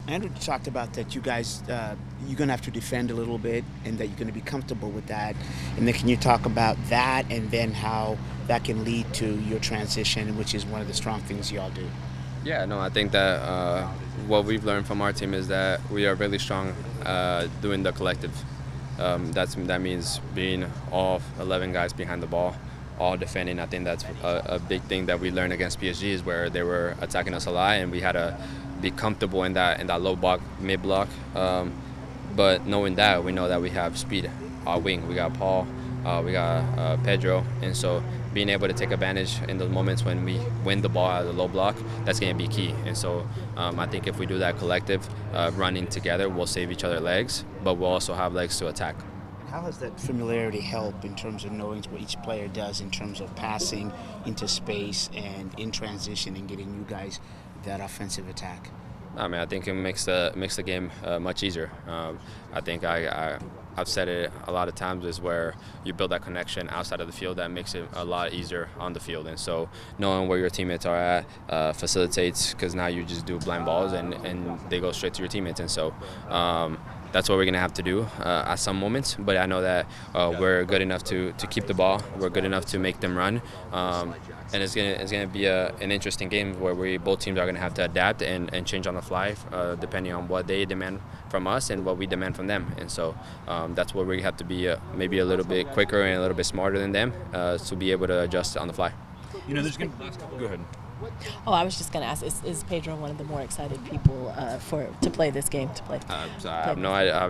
Andrew talked about that you guys, you're going to have to defend a little bit and that you're going to be comfortable with that. And then can you talk about that and then how that can lead to your transition, which is one of the strong things you all do? Yeah, no, I think that what we've learned from our team is that we are really strong doing the collective. That means being all 11 guys behind the ball, all defending. I think that's a big thing that we learned against PSG is where they were attacking us a lot, and we had to be comfortable in that low block, mid block. But knowing that, we know that we have speed. Our wing, we got Paul, we got Pedro, and so being able to take advantage in those moments when we win the ball out of the low block, that's going to be key. And so I think if we do that collective, running together, we'll save each other legs, but we'll also have legs to attack. How has that familiarity helped in terms of knowing what each player does in terms of passing into space and in transition and getting you guys that offensive attack? I mean, I think it makes the game much easier. I think I've said it a lot of times is where you build that connection outside of the field that makes it a lot easier on the field. And so knowing where your teammates are at facilitates, because now you just do blind balls and they go straight to your teammates. And so that's what we're going to have to do at some moments. But I know that we're good enough to keep the ball. We're good enough to make them run. And it's gonna be an interesting game where both teams are gonna have to adapt and change on the fly depending on what they demand from us and what we demand from them. And so that's where we have to be maybe a little bit quicker and a little bit smarter than them to be able to adjust on the fly. You know, there's going to go ahead. Oh, I was just going to ask: is Pedro one of the more excited people to play this game? So I have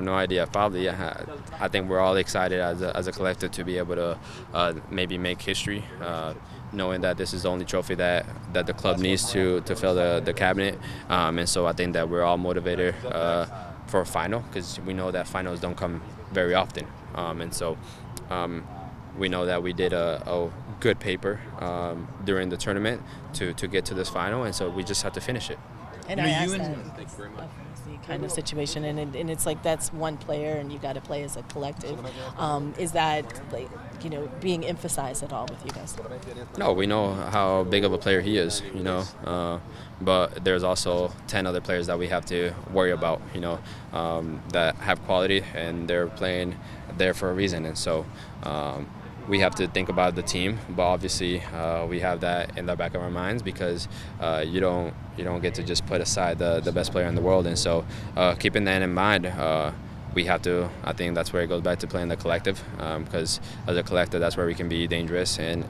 no idea. Probably, yeah. I think we're all excited as a collective to be able to maybe make history. Knowing that this is the only trophy that the club needs to fill the cabinet. And so I think that we're all motivated for a final because we know that finals don't come very often. And so we know that we did a good paper during the tournament to get to this final, and so we just have to finish it. And I asked that the kind of situation, and it's like that's one player, and you got to play as a collective. Is that being emphasized at all with you guys? No, we know how big of a player he is, but there's also 10 other players that we have to worry about, that have quality and they're playing there for a reason, and so. We have to think about the team, but obviously we have that in the back of our minds because you don't get to just put aside the best player in the world, and so keeping that in mind, we have to. I think that's where it goes back to playing the collective, because as a collective, that's where we can be dangerous and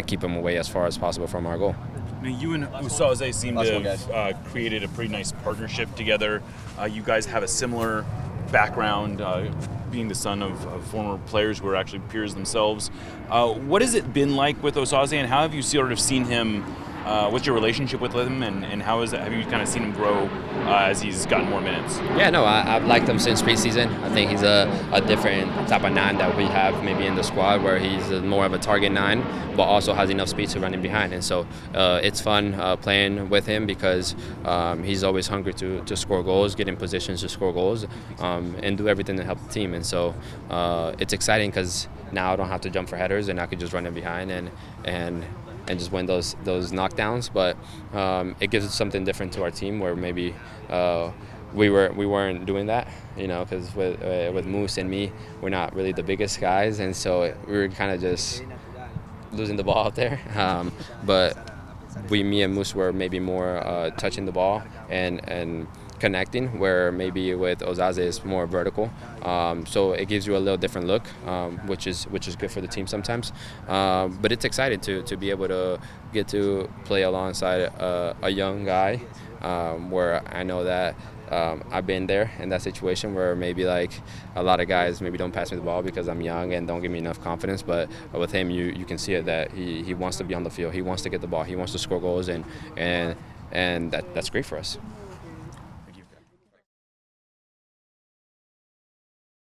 keep them away as far as possible from our goal. You and Usaze seem to have created a pretty nice partnership together. You guys have a similar background, being the son of former players who are actually peers themselves. What has it been like with Usaze, and how have you sort of seen him? What's your relationship with him, and how have you kind of seen him grow as he's gotten more minutes? Yeah, no, I've liked him since preseason. I think he's a different type of 9 that we have maybe in the squad, where he's more of a target 9, but also has enough speed to run in behind. And so it's fun playing with him because he's always hungry to score goals, get in positions to score goals, and do everything to help the team. And so it's exciting because now I don't have to jump for headers, and I could just run in behind and just win those knockdowns. But it gives us something different to our team where maybe we weren't doing that, because with Moose and me, we're not really the biggest guys, and so we were kind of just losing the ball out there. But me and Moose were maybe more touching the ball and connecting, where maybe with Usaze it's more vertical. So it gives you a little different look, which is good for the team sometimes. But it's exciting to be able to get to play alongside a young guy, where I know that I've been there in that situation where maybe like a lot of guys maybe don't pass me the ball because I'm young and don't give me enough confidence. But with him, you can see it that he wants to be on the field. He wants to get the ball. He wants to score goals, and that's great for us.